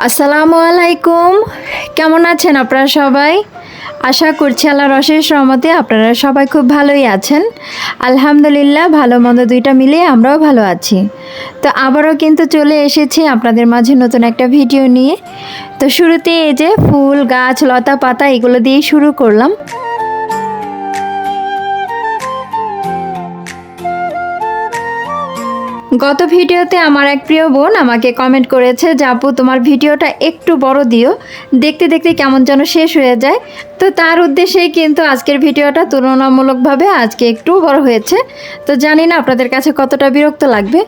আসসালামু আলাইকুম। কেমন আছেন আপনারা সবাই? আশা করছি আল্লাহর অশেষ রহমতে আপনারা সবাই খুব ভালোই আছেন। আলহামদুলিল্লাহ, ভালো মন্দ দুইটা মিলিয়ে আমরাও ভালো আছি। তো আবারও কিন্তু চলে এসেছি আপনাদের মাঝে নতুন একটা ভিডিও নিয়ে। তো শুরুতে এই যে ফুল গাছ লতা পাতা এগুলো দিয়ে শুরু করলাম। গত ভিডিওতে আমার এক প্রিয় বোন আমাকে কমেন্ট করেছে যে আপু তোমার ভিডিওটা একটু বড় দিও, দেখতে দেখতে কেমন যেন শেষ হয়ে যায়। তো তার উদ্দেশ্যেই কিন্তু আজকের ভিডিওটা তুলনামূলকভাবে আজকে একটু বড় হয়েছে। তো জানি না আপনাদের কাছে কতটা বিরক্ত লাগবে।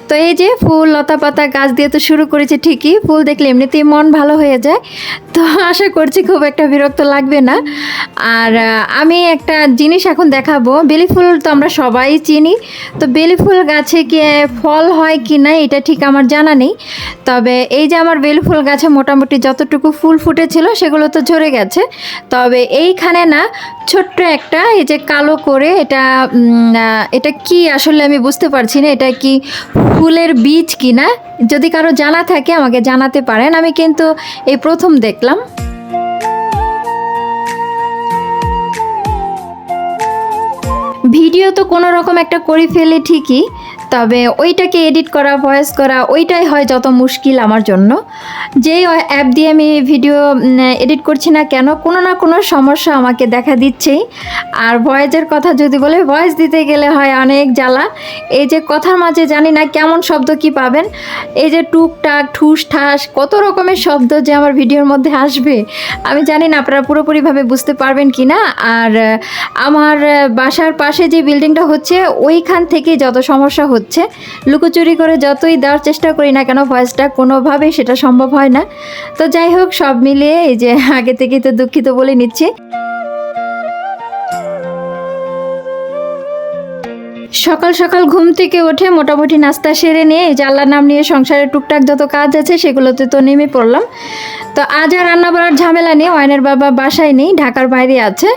তো এই যে ফুল লতা পাতা গাছ দিয়ে তো শুরু করেছি ঠিকই, ফুল দেখলে এমনিতেই মন ভালো হয়ে যায়। তো আশা করছি খুব একটা বিরক্ত লাগবে না। আর আমি একটা জিনিস এখন দেখাবো। বেলি ফুল তো আমরা সবাই চিনি, তো বেলি ফুল গাছে কি ফল হয় কি না এটা ঠিক আমার জানা নেই। তবে এই যে আমার বেলি ফুল গাছে মোটামুটি যতটুকু ফুল ফুটেছিল সেগুলো তো ঝরে গেছে। তবে এইখানে না ছোট্ট একটা এই যে কালো করে এটা কি আসলে আমি বুঝতে পারছি না, এটা কি ফুলের বীজ কি না? যদি কারো জানা থাকে আমাকে জানাতে পারেন, আমি কিন্তু এই প্রথম দেখলাম। ভিডিও তো কোনো রকম একটা করে ফেলে ঠিকই, তবে ওইটাকে এডিট করা ভয়েস করা ওইটাই হয় যত মুশকিল আমার জন্য। যেই অ্যাপ দিয়ে আমি ভিডিও এডিট করছি না কেন, কোনো না কোনো সমস্যা আমাকে দেখা দিচ্ছেই। আর ভয়েসের কথা যদি বলে, ভয়েস দিতে গেলে হয় অনেক জ্বালা। এই যে কথার মাঝে জানি না কেমন শব্দ কি পাবেন, এই যে টুকটাক ঠুস ঠাস কত রকমের শব্দ যে আমার ভিডিওর মধ্যে আসবে আমি জানি না আপনারা পুরোপুরিভাবে বুঝতে পারবেন কি না। আর আমার বাসার পাশে যে বিল্ডিংটা হচ্ছে ওইখান থেকে যত সমস্যা হচ্ছে, লুকোচুরি করে যতই দেওয়ার চেষ্টা করি না কেন ভয়েসটা, কোনোভাবেই সেটা সম্ভব হয় না। তো যাই হোক, সব মিলিয়ে এই যে আগে থেকেই তো দুঃখিত বলে নিচ্ছি। সকাল সকাল ঘুম থেকে উঠে মোটামুটি নাস্তা সেরে নিয়ে এই যে আল্লাহর নাম নিয়ে সংসারের টুকটাক যত কাজ আছে সেগুলোতে তো নেমে পড়লাম। তো আজ আর রান্না বান্নার ঝামেলা নেই, ওয়াইনের বাবা বাসায় নেই, ঢাকার বাইরে আছে।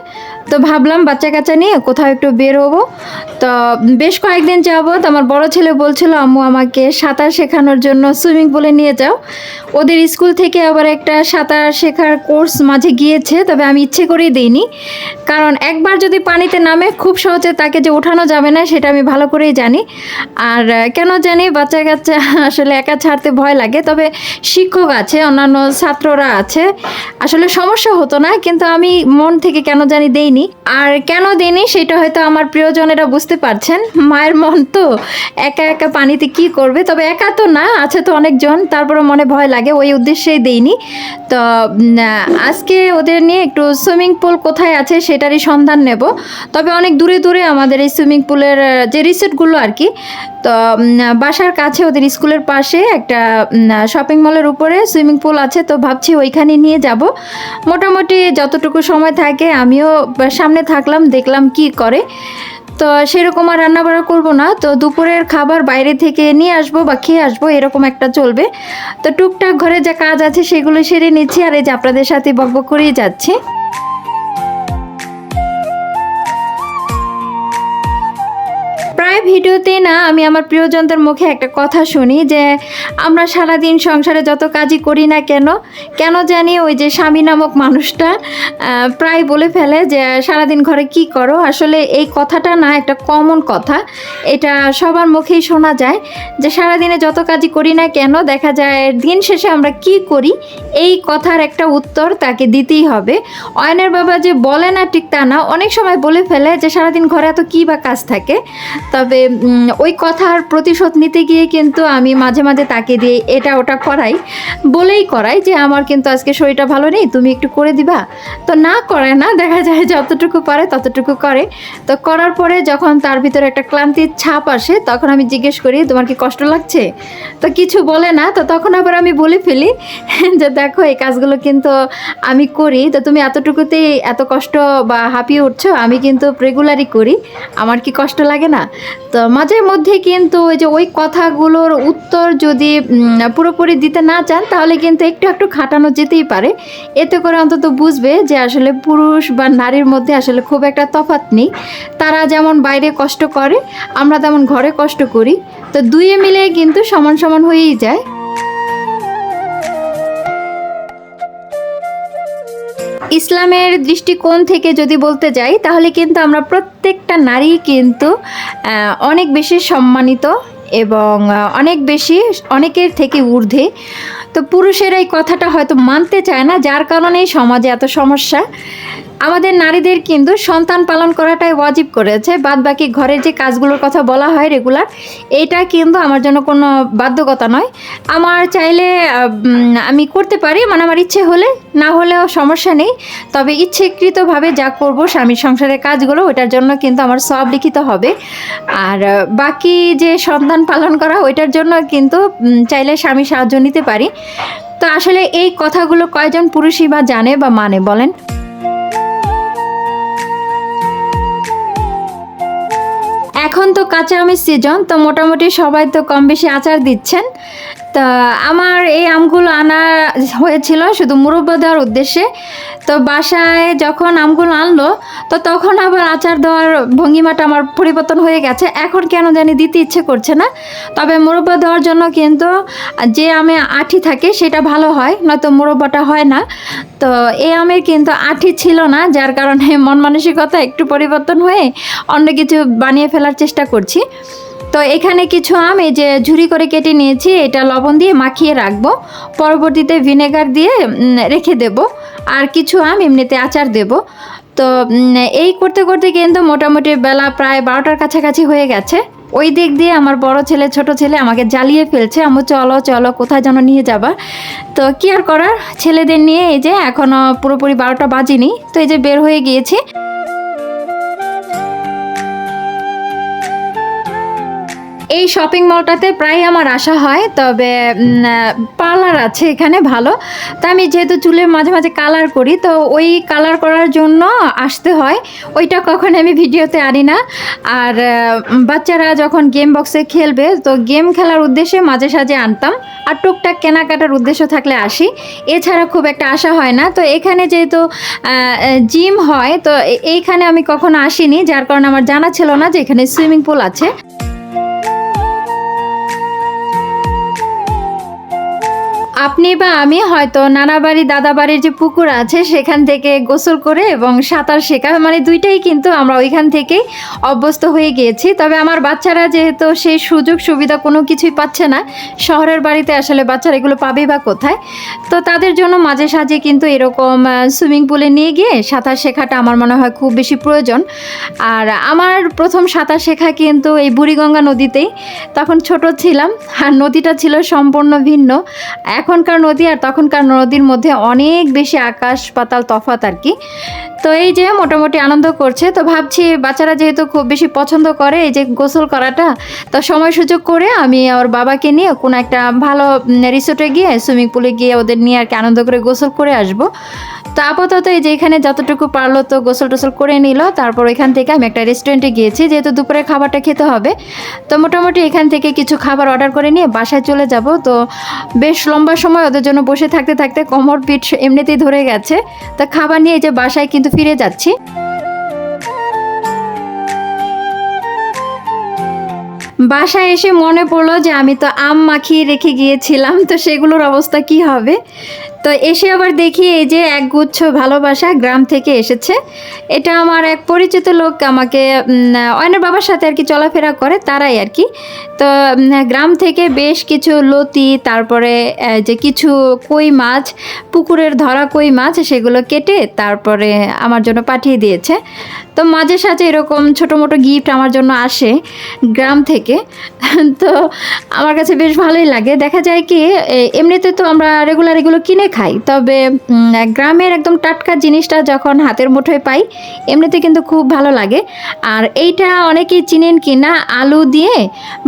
তো ভাবলাম বাচ্চা কাচ্চা নিয়ে কোথাও একটু বের হবো। তো বেশ কয়েকদিন যাবত আমার বড় ছেলে বলছিল আম্মু আমাকে সাঁতার শেখানোর জন্য সুইমিং পুলে নিয়ে যাও। ওদের স্কুল থেকে আবার একটা সাঁতার শেখার কোর্স মাঝে গিয়েছে, তবে আমি ইচ্ছে করেই দিইনি। কারণ একবার যদি পানিতে নামে খুব সহজে তাকে যে ওঠানো যাবে না সেটা আমি ভালো করেই জানি। আর কেন জানি বাচ্চা কাচ্চা আসলে একা ছাড়তে ভয় লাগে। তবে শিক্ষক আছে, অন্যান্য ছাত্ররা আছে, আসলে সমস্যা হতো না, কিন্তু আমি মন থেকে কেন জানি দেইনি। আর কেন দেইনি সেটা হয়তো আমার প্রিয়জনেরা বুঝতে পারছেন। মায়ের মন তো, একা একা পানিতে কি করবে। তবে একা তো না, আছে তো অনেকজন, তারপরে মনে ভয় লাগে, ওই উদ্দেশ্যেই দেইনি। তো আজকে ওদের নিয়ে একটু সুইমিং পুল কোথায় আছে সেটারই সন্ধান নেব। তবে অনেক দূরে দূরে আমাদের এই সুইমিং পুলের যে রিসোর্টগুলো আর কি, তো বাসার কাছে ওদের স্কুলের পাশে একটা শপিং মলের উপরে সুইমিং পুল আছে। তো ভাবছি ওইখানে নিয়ে যাব। মোটামুটি যতটুকু সময় থাকে আমিও সামনে থাকলাম, দেখলাম কি করে। তো সেরকম আর রান্নাবাড়া করবো না, তো দুপুরের খাবার বাইরে থেকে নিয়ে আসবো বা খেয়ে আসবো, এরকম একটা চলবে। তো টুকটাক ঘরে যা কাজ আছে সেগুলো সেরে নিচ্ছি, আর এই যে আপনাদের সাথে বকবক করেই যাচ্ছি। প্রায় ভিডিওতে না আমি আমার প্রিয়জনদের মুখে একটা কথা শুনি যে আমরা সারাদিন সংসারে যত কাজই করি না কেন, কেন জানি ওই যে স্বামী নামক মানুষটা প্রায় বলে ফেলে যে সারাদিন ঘরে কি করো। আসলে এই কথাটা না একটা কমন কথা, এটা সবার মুখেই শোনা যায় যে সারাদিনে যত কাজই করি না কেন দেখা যায় দিন শেষে আমরা কি করি এই কথার একটা উত্তর তাকে দিতেই হবে। অয়নের বাবা যে বলে না ঠিক তা না, অনেক সময় বলে ফেলে যে সারাদিন ঘরে এত কী বা কাজ থাকে। তবে ওই কথার প্রতিশোধ নিতে গিয়ে কিন্তু আমি মাঝে মাঝে তাকে দিয়ে এটা ওটা করাই যে আমার কিন্তু আজকে শরীরটা ভালো নেই, তুমি একটু করে দিবা। তো না করে না, দেখা যায় যতটুকু পারে ততটুকু করে। তো করার পরে যখন তার ভিতরে একটা ক্লান্তির ছাপ আসে তখন আমি জিজ্ঞেস করি তোমার কি কষ্ট লাগছে? তো কিছু বলে না। তো তখন আবার আমি বলে ফেলি যে দেখো এই কাজগুলো কিন্তু আমি করি, তো তুমি এতটুকুতেই এত কষ্ট বা হাঁপিয়ে উঠছো, আমি কিন্তু রেগুলারই করি, আমার কি কষ্ট লাগে না? তো মাঝে মধ্যে কিন্তু ওই যে ওই কথাগুলোর উত্তর যদি পুরোপুরি দিতে না চান তাহলে কিন্তু একটু একটু খাটানো যেতেই পারে। এতে করে অন্তত বুঝবে যে আসলে পুরুষ বা নারীর মধ্যে আসলে খুব একটা তফাৎ নেই। তারা যেমন বাইরে কষ্ট করে আমরা তেমন ঘরে কষ্ট করি, তো দুইয়ে মিলে কিন্তু সমান সমান হয়েই যায়। ইসলামের দৃষ্টিকোণ থেকে যদি বলতে যাই তাহলে কিন্তু আমরা প্রত্যেকটা নারী কিন্তু অনেক বেশি সম্মানিত এবং অনেক বেশি অনেকের থেকে ঊর্ধ্বে। তো পুরুষেরা এই কথাটা হয়তো মানতে চায় না, যার কারণেই সমাজে এত সমস্যা। আমাদের নারীদের কিন্তু সন্তান পালন করাটাই ওয়াজিব করেছে, বাদ বাকি ঘরের যে কাজগুলোর কথা বলা হয় রেগুলার, এইটা কিন্তু আমার জন্য কোনো বাধ্যকতা নয়। আমার চাইলে আমি করতে পারি, মানে আমার ইচ্ছে হলে, না হলেও সমস্যা নেই। তবে ইচ্ছেকৃতভাবে যা করব স্বামীর সংসারের কাজগুলো, ওইটার জন্য কিন্তু আমার সব লিখিত হবে। আর বাকি যে সন্তান পালন করা, ওইটার জন্য কিন্তু চাইলে স্বামী সাহায্য নিতে পারি। তো আসলে এই কথাগুলো কয়জন পুরুষই বা জানে বা মানে বলেন? এখন তো কাঁচা আমের সিজন, তো মোটামুটি সবাই তো কম বেশি আচার দিচ্ছেন। তা আমার এই আমগুলো আনা হয়েছিল শুধু মুরব্বা দেওয়ার উদ্দেশ্যে। তো বাসায় যখন আমগুলো আনলো, তো তখন আবার আচার দেওয়ার ভঙ্গিমাটা আমার পরিবর্তন হয়ে গেছে। এখন কেন জানি দিতে ইচ্ছে করছে না। তবে মুরব্বা দেওয়ার জন্য কিন্তু যে আমে আঠি থাকে সেটা ভালো হয়, নয়তো মুরব্বাটা হয় না। তো এই আমের কিন্তু আঠি ছিল না, যার কারণে মন মানসিকতা একটু পরিবর্তন হয়ে অন্য কিছু বানিয়ে ফেলার চেষ্টা করছি। তো এখানে কিছু আম এই যে ঝুরি করে কেটে নিয়েছি, এটা লবণ দিয়ে মাখিয়ে রাখবো, পরবর্তীতে ভিনেগার দিয়ে রেখে দেব। আর কিছু আম এমনিতে আচার দেব। তো এই করতে করতে কিন্তু মোটামুটি বেলা প্রায় 12টার কাছাকাছি হয়ে গেছে। ওই দিক দিয়ে আমার বড় ছেলে ছোট ছেলে আমাকে জ্বালিয়ে ফেলছে, আম্মু চলো চলো কোথায় যেন নিয়ে যাবা। তো কি আর করার, ছেলেদের নিয়ে এই যে এখনও পুরোপুরি 12টা বাজেনি, তো এই যে বের হয়ে গিয়েছি। এই শপিং মলটাতে প্রায় আমার আসা হয়, তবে পার্লার আছে এখানে ভালো। তা আমি যেহেতু চুলের মাঝে মাঝে কালার করি, তো ওই কালার করার জন্য আসতে হয়। ওইটা কখনো আমি ভিডিওতে আনি না। আর বাচ্চারা যখন গেম বক্সে খেলবে, তো গেম খেলার উদ্দেশ্যে মাঝে সাঝে আনতাম, আর টুকটাক কেনাকাটার উদ্দেশ্য থাকলে আসি, এছাড়া খুব একটা আসা হয় না। তো এখানে যেহেতু জিম হয়, তো এইখানে আমি কখনো আসিনি, যার কারণে আমার জানা ছিল না যে এখানে সুইমিং পুল আছে। আপনি বা আমি হয়তো নানা বাড়ি দাদা বাড়ির যে পুকুর আছে সেখান থেকে গোসল করে এবং সাঁতার শেখা, মানে দুইটাই কিন্তু আমরা ওইখান থেকেই অভ্যস্ত হয়ে গিয়েছি। তবে আমার বাচ্চারা যেহেতু সেই সুযোগ সুবিধা কোনো কিছুই পাচ্ছে না, শহরের বাড়িতে আসলে বাচ্চারা এগুলো পাবে বা কোথায়, তো তাদের জন্য মাঝে সাঝে কিন্তু এরকম সুইমিং পুলে নিয়ে গিয়ে সাঁতার শেখাটা আমার মনে হয় খুব বেশি প্রয়োজন। আর আমার প্রথম সাঁতার শেখা কিন্তু এই বুড়িগঙ্গা নদীতেই, তখন ছোট ছিলাম, আর নদীটা ছিল সম্পূর্ণ ভিন্ন। এখনকার নদী আর তখনকার নদীর মধ্যে অনেক বেশি আকাশ পাতাল তফাৎ আর কি। তো এই যে মোটামুটি আনন্দ করছে। তো ভাবছি বাচ্চারা যেহেতু খুব বেশি পছন্দ করে এই যে গোসল করাটা, তো সময় সুযোগ করে আমি ওর বাবাকে নিয়ে কোনো একটা ভালো রিসোর্টে গিয়ে সুইমিং পুলে গিয়ে ওদের নিয়ে আর কি আনন্দ করে গোসল করে আসবো। তো আপাতত এই যে এখানে যতটুকু পারলো তো গোসল টোসল করে নিল। তারপর এখান থেকে আমি একটা রেস্টুরেন্টে গিয়েছি, যেহেতু দুপুরে খাবারটা খেতে হবে। তো মোটামুটি এখান থেকে কিছু খাবার অর্ডার করে নিয়ে বাসায় চলে যাব। তো বেশ লম্বা সময় ওদের জন্য বসে থাকতে থাকতে কোমর পিঠ এমনিতেই ধরে গেছে। তো খাবার নিয়ে এই যে বাসায় কিন্তু ফিরে যাচ্ছি। বাসায় এসে মনে পড়লো যে আমি তো আম মাখিয়ে রেখে গিয়েছিলাম, তো সেগুলোর অবস্থা কি হবে। তো এসে আবার দেখি এই যে একগুচ্ছ ভালোবাসা গ্রাম থেকে এসেছে। এটা আমার এক পরিচিত লোক আমাকে অয়নের বাবার সাথে আর কি চলাফেরা করে, তারাই আর কি। তো গ্রাম থেকে বেশ কিছু লতি, তারপরে যে কিছু কই মাছ, পুকুরের ধরা কই মাছ, সেগুলো কেটে তারপরে আমার জন্য পাঠিয়ে দিয়েছে। তো মাঝে সাঝে এরকম ছোটো মোটো গিফট আমার জন্য আসে গ্রাম থেকে। তো আমার কাছে বেশ ভালোই লাগে। দেখা যায় কি এমনিতে তো আমরা রেগুলার এগুলো কিনে খাই, তবে গ্রামের একদম টাটকা জিনিসটা যখন হাতের মুঠোয় পাই এমনিতে কিন্তু খুব ভালো লাগে। আর এইটা অনেকেই চিনেন কি না, আলু দিয়ে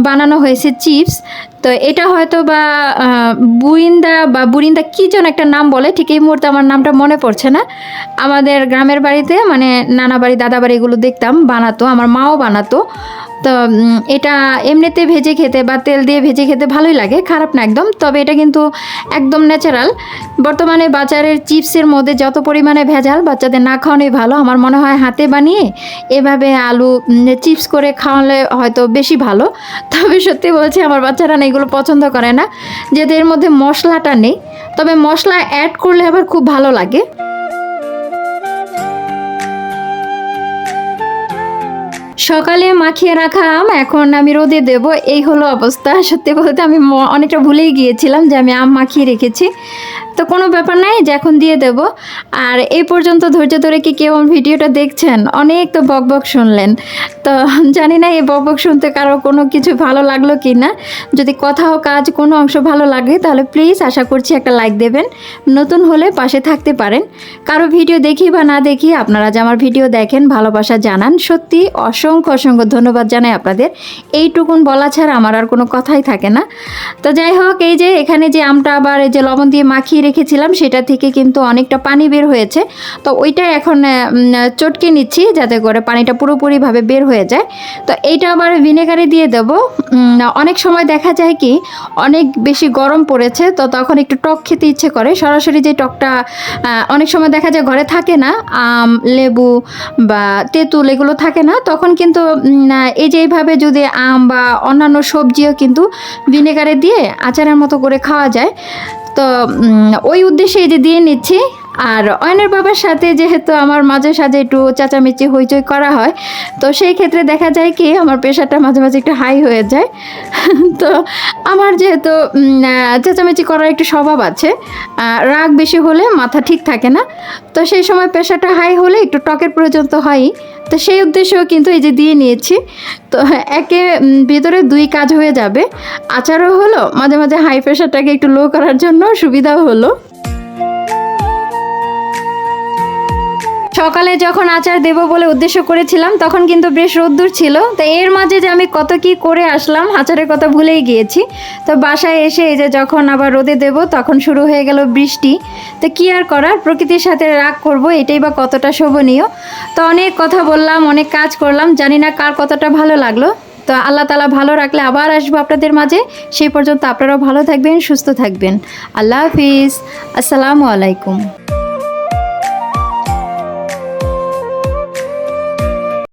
বানানো হয়েছে চিপস। তো এটা হয়তো বা বুরিন্দা কী যেন একটা নাম বলে, ঠিক এই মুহূর্তে আমার নামটা মনে পড়ছে না। আমাদের গ্রামের বাড়িতে মানে নানা বাড়ি দাদা বাড়ি এগুলো দেখতাম বানাতো, আমার মাও বানাতো। তো এটা এমনিতে ভেজে খেতে বা তেল দিয়ে ভেজে খেতে ভালোই লাগে, খারাপ না একদম। তবে এটা কিন্তু একদম ন্যাচারাল। বর্তমানে বাজারের চিপসের মধ্যে যত পরিমাণে ভেজাল, বাচ্চাদের না খাওয়ানোই ভালো। আমার মনে হয় হাতে বানিয়ে এভাবে আলু চিপস করে খাওয়ালে হয়তো বেশি ভালো। তবে সত্যি বলছি আমার বাচ্চারা না এগুলো পছন্দ করে না, যেহেতু এর মধ্যে মশলাটা নেই। তবে মশলা অ্যাড করলে আবার খুব ভালো লাগে। সকালে মাখিয়ে রাখা আম এখন আমি রোদে দেব, এই হলো অবস্থা। সত্যি বলতে আমি অনেকটা ভুলেই গিয়েছিলাম যে আমি আম মাখিয়ে রেখেছি। তো কোনো ব্যাপার নাই, যে এখন দিয়ে দেব। আর এই পর্যন্ত ধৈর্য ধরে কি কেউ আমার ভিডিওটা দেখছেন? অনেক তো বকবক শুনলেন। তো জানি না এই বকবক শুনতে কারো কোনো কিছু ভালো লাগলো কি না। যদি কথা ও কাজ কোনো অংশ ভালো লাগে তাহলে প্লিজ আশা করছি একটা লাইক দেবেন। নতুন হলে পাশে থাকতে পারেন। কারো ভিডিও দেখি বা না দেখি, আপনারা যে আমার ভিডিও দেখেন, ভালোবাসা জানান, সত্যি অসংখ্য অসংখ্য ধন্যবাদ জানাই আপনাদের। এইটুকুন বলা ছাড়া আমার আর কোনো কথাই থাকে না। তো যাই হোক, এই যে এখানে যে আমটা আবার এই যে লবণ দিয়ে মাখিয়ে রেখেছিলাম, সেটা থেকে কিন্তু অনেকটা পানি বের হয়েছে। তো ওইটা এখন চটকে নিচ্ছি যাতে করে পানিটা পুরোপুরিভাবে বের হয়ে যায়। তো এইটা আবার ভিনেগারে দিয়ে দেব। অনেক সময় দেখা যায় কি অনেক বেশি গরম পড়েছে, তো তখন একটু টক খেতে ইচ্ছে করে। সরাসরি যে টকটা অনেক সময় দেখা যায় ঘরে থাকে না, আম, লেবু বা তেঁতুল এগুলো থাকে না, তখন কিন্তু এই যে এইভাবে যদি আম বা অন্যান্য সবজিও কিন্তু ভিনেগারে দিয়ে আচারের মতো করে খাওয়া যায়। তো ওই উদ্দেশ্যে এই যে দিয়ে নিচ্ছি। আর অয়নের বাবার সাথে যেহেতু আমার মাঝে সাঝে একটু চেঁচামেচি হইচই করা হয়, তো সেই ক্ষেত্রে দেখা যায় কি আমার প্রেশারটা মাঝে মাঝে একটু হাই হয়ে যায়। তো আমার যেহেতু চেঁচামেচি করার একটু স্বভাব আছে, রাগ বেশি হলে মাথা ঠিক থাকে না, তো সেই সময় প্রেশারটা হাই হলে একটু টকের প্রয়োজন তো হয়ই। তো সেই উদ্দেশ্যেও কিন্তু এই যে দিয়ে নিয়েছি। তো একে ভিতরে দুই কাজ হয়ে যাবে, আচারও হলো, মাঝে মাঝে হাই প্রেশারটাকে একটু লো করার জন্য সুবিধাও হলো। সকালে যখন আচার দেব বলে উদ্দেশ্য করেছিলাম তখন কিন্তু বেশ রোদ্দুর ছিল। তো এর মাঝে যে আমি কত কি করে আসলাম, আচারের কথা ভুলেই গিয়েছি। তো বাসায় এসে এই যে যখন আবার রোদে দেব তখন শুরু হয়ে গেল বৃষ্টি। তো কি আর করার, প্রকৃতির সাথে রাগ করব, এটাই বা কতটা শোভনীয়। তো অনেক কথা বললাম, অনেক কাজ করলাম, জানি না কার কতটা ভালো লাগলো। তো আল্লাহ তাআলা ভালো রাখলে আবার আসবো আপনাদের মাঝে। সেই পর্যন্ত আপনারাও ভালো থাকবেন, সুস্থ থাকবেন। আল্লাহ হাফিজ, আসসালামু আলাইকুম।